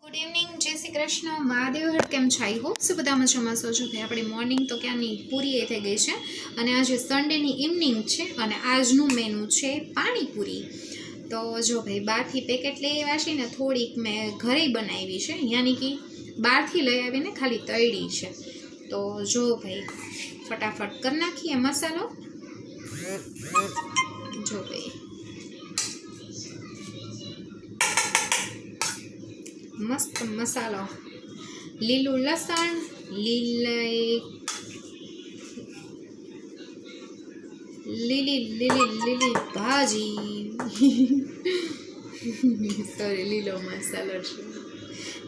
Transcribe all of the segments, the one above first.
Good evening, જય શ્રી કૃષ્ણ, મહાદેવ હર. કેમ છો? આઈ હોપ સો બધા મજામાં છો. ભાઈ આપણી મોર્નિંગ તો ક્યાંની પૂરી થઈ ગઈ છે અને આજે સન્ડેની ઇવનિંગ છે અને આજનું મેનુ છે પાણીપુરી. તો જો ભાઈ બહારથી પેકેટ લઈ આવ્યા છે ને થોડીક મેં ઘરે બનાવી છે, યાની કે બહારથી લઈ આવીને ખાલી તળી છે. તો જો ભાઈ ફટાફટ કરી નાખીએ મસાલો. જો ભાઈ મસ્ત મસાલો, લીલું લસણ, લીલી ભાજી સોરી લીલો મસાલો છે.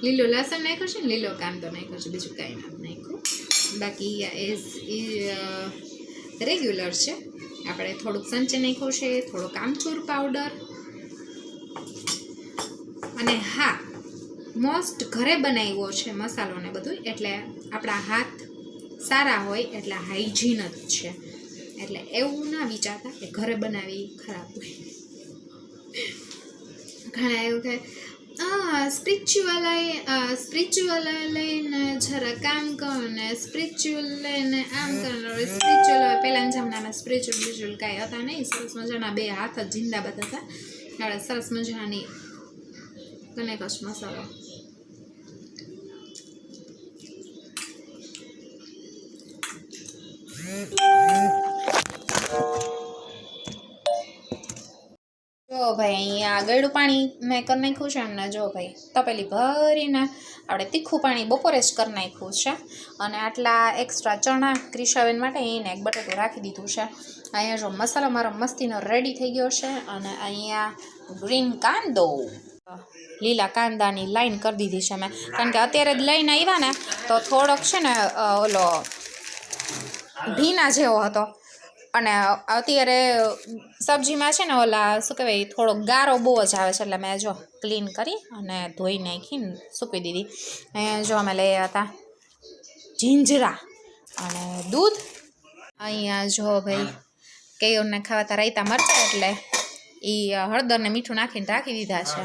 લીલું લસણ નાખ્યું છે ને લીલો કાંદો નાખ્યો છે, બીજું કાંઈ નથી નાખ્યું. બાકી રેગ્યુલર છે. આપણે થોડુંક સંચે નાખ્યું છે, થોડુંક આમચૂર પાવડર અને હા મોસ્ટ ઘરે બનાવ્યો છે મસાલો ને બધું, એટલે આપણા હાથ સારા હોય એટલે હાઇજીન જ છે. એટલે એવું ના વિચારતા કે ઘરે બનાવી ખરાબ હોય. ઘણા એવું કહે સ્પિરિચ્યુઅલ લઈને જરા કામ કરો ને સ્પિરિચ્યુઅલ લઈને આમ કરો. સ્પિરિચ્યુઅલ પહેલાંના જમાનામાં સ્પિરિચ્યુઅલ કાંઈ હતા નહીં, સરસ મજાના બે હાથ જ જિંદાબાદ હતા. આપણે સરસ મજાની કનેકશ મસાલો. જો ભાઈ અહીંયા ગળ્યું પાણી મેં કરી નાખ્યું છે અને જો ભાઈ તપેલી ભરીને આપણે તીખું પાણી બપોરે જ કરી નાખ્યું છે. અને આટલા એક્સ્ટ્રા ચણા ક્રિશાબેન માટે એને એક બટેટું રાખી દીધું છે. અહીંયા જો મસાલો મારો મસ્તીનો રેડી થઈ ગયો છે અને અહીંયા ગ્રીન કાંદો, લીલા કાંદાની લાઈન કરી દીધી છે મેં, કારણ કે અત્યારે જ લઈને આવ્યા ને તો થોડોક છે ને ઓલો ભીના જેવો હતો અને અત્યારે સબ્જીમાં છે ને ઓલા શું કહેવાય થોડો ગારો બહુ જ આવે છે, એટલે મેં જો ક્લીન કરી અને ધોઈ નાખીને સૂકવી દીધી. અહીંયા જો અમે લઈ આવ્યા હતા જીંજરા અને દૂધ. અહીંયા જો ભાઈ કેયોને ખાવાતા રાયતા મરચાં એટલે એ હળદર ને મીઠું નાખીને રાખી દીધા છે.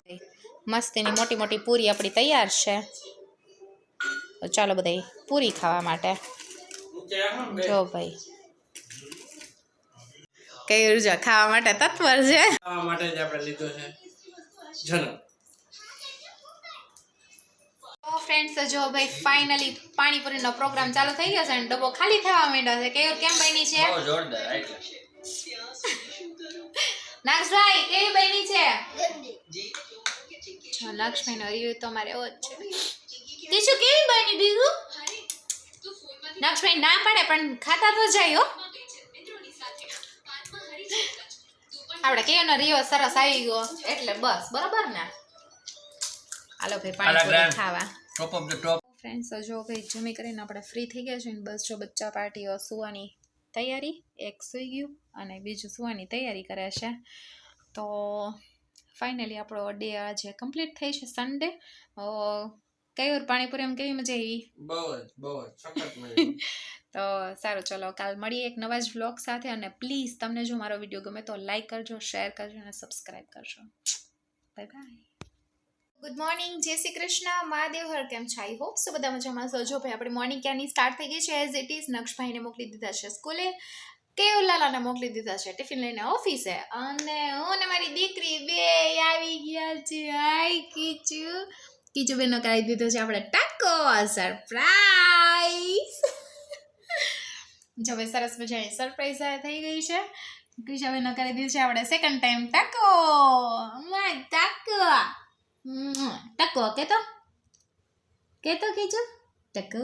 મસ્તીની મોટી મોટી પૂરી આપણી તૈયાર છે. તો ચાલો બધા પૂરી ખાવા માટે. જો ભાઈ કઈ ઉર્જા ખાવા માટે તત્પર છે. ખાવા માટે જ આપણે લીધો છે જન્મ. તો ફ્રેન્ડ્સ જો ભાઈ ફાઇનલી પાણીપુરીનો પ્રોગ્રામ ચાલુ થઈ ગયો છે અને ડબ્બો ખાલી થવા માંડ્યો છે. કેવું કેમ બની છે? બહુ જોરદાર એટલે નાક્ષભાઈ કેવી બની છે? જો લક્ષ્મીનો રિવ્યુ તો મારે એવો જ છે. બીજું કેવી બની? બીજું નાક્ષભાઈ ના પાડે પણ ખાતા તો જાય હો. આપણે કેનો રિવ્યુ સરસ આવી ગયો એટલે બસ બરાબર ને. હાલો ભાઈ પાણીપુરી ખાવા. Top of the top. Friends જો ભાઈ જમી કરીને આપણે ફ્રી થઈ ગયા છે ને બસ જો બચ્ચા પાર્ટીઓ સુવાની તૈયારી, એક સૂઈ ગયું અને બીજું સુવાની તૈયારી કરે છે. તો ફાઇનલી આપણો ડે આજે કમ્પ્લીટ થઈ છે સન્ડે. કયું પાણીપુરી એમ કેવી મજા આવી? બહુ જ સખત મજા. તો સારું ચલો કાલ મળીએ એક નવા જ વ્લોગ સાથે અને પ્લીઝ તમને જો મારો વિડીયો ગમે તો લાઈક કરજો, શેર કરજો અને સબસ્ક્રાઈબ કરજો. Bye bye. ગુડ મોર્નિંગ, જય શ્રી કૃષ્ણ, મહાદેવ હર. કેમ છો? આઈ હોપ સો બધા મજામાં છો. જો ભાઈ આપણી મોર્નિંગ ક્યાંની સ્ટાર્ટ થઈ ગઈ છે એઝ ઇટ ઇઝ. નક્ષભાઈને મોકલી દીધા છે સ્કૂલે, કેવલાલાને મોકલી દીધા છે ટિફિન લઈને ઓફિસે અને હું ને મારી દીકરી બે આવી ગયા છે. હાય કીચુ બેનો કરાવી દીધો છે આપણે ટાકો સરપ્રાઈઝ. જો ભાઈ સરસ મજાની સરપ્રાઈઝ થઈ ગઈ છે. કીચાબેનો કરી દીધું છે આપણે સેકન્ડ ટાઈમ ટાકો. ટકો કેતો કીચું ટકો.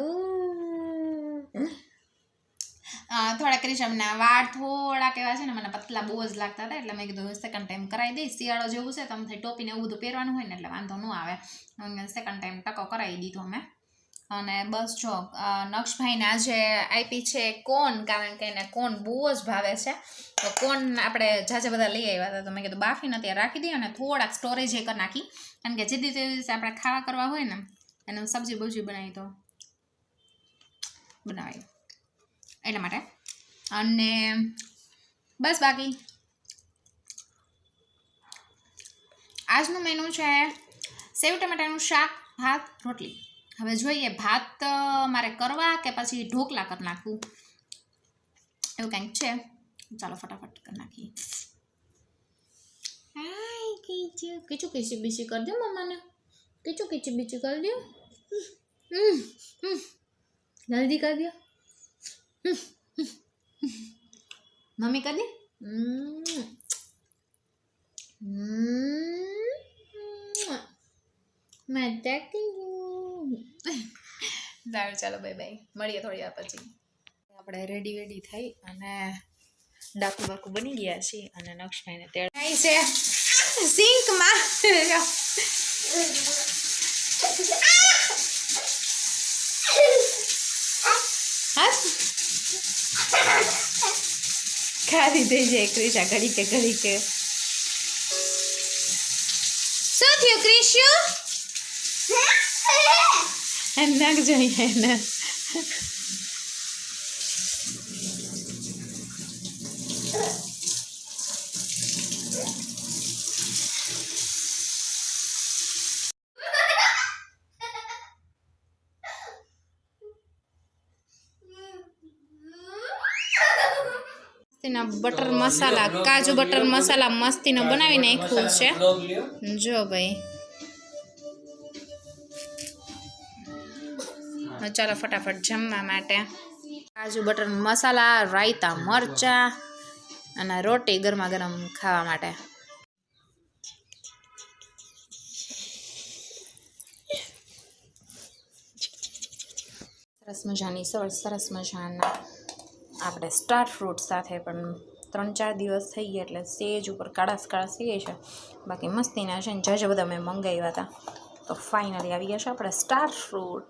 થોડા ક્રિશાબના વાળ થોડાક એવા છે ને મને પતલા બહુ જ લાગતા હતા એટલે મેં કીધું સેકન્ડ ટાઈમ કરાવી દઈશ. શિયાળો જેવું છે તમે ટોપીને એવું બધું પહેરવાનું હોય ને એટલે વાંધો ન આવે. સેકન્ડ ટાઈમ ટકો કરાવી દીધો મેં. અને બસ જો નક્ષભાઈને આજે આપી છે કોન, કારણ કે એને કોન બહુ જ ભાવે છે. તો કોન આપણે ઝાઝા બધા લઈ આવ્યા હતા તો મેં કીધું બાફીને ત્યાં રાખી દઈએ અને થોડાક સ્ટોરેજ કરી નાખી, કારણ કે જે દિવસે આપણે ખાવા કરવા હોય ને એને સબ્જી બબ્જી બનાવી તો બનાવાય એટલા માટે. અને બસ બાકી આજનું મેનુ છે સેવ ટમેટાનું શાક, ભાત રોટલી. હવે જોઈએ ભાત મારે કરવા કે પછી ઢોકળા કરી નાખવું, એવું કંઈક છે. ચાલો ફટાફટ કરી નાખીએ. હાય કીચું કીચી બીચી કરી દો મમ્માને, કીચું કીચી બીચી કરી દો. જલ્દી કરી દો. મમ્મી કરી દે. મેં સારું ચાલો બાય બાય, મળીએ થોડી વાર પછી. આપણે રેડી થઈ અને ડાકુ બાકુ બની ગયા છીએ અને નક્ષભાઈને તેડ થાય છે સિંકમાં. ખાલી થઈ જાય ક્રિશા ઘડી કે શું થયું ક્રિશુ? નખ જોઈએ ને મસ્તીના બટર મસાલા, કાજુ બટર મસાલા મસ્તીનો બનાવી નાખ્યું છે. જો ભાઈ ચાલો ફટાફટ જમવા માટે. કાજુ બટર મસાલા, રાયતા મરચા અને રોટી ગરમા ગરમ ખાવા માટે. સરસ મજાની સરસ મજાના આપણે સ્ટાર ફ્રૂટ સાથે પણ 3-4 દિવસ થઈ ગયા એટલે સેજ ઉપર કાળાશ થઈ ગઈ છે. બાકી મસ્તીના છે ને જજ બધા મેં મંગાવ્યા હતા તો ફાઇનલી આવી ગયા છે આપણે સ્ટાર ફ્રૂટ.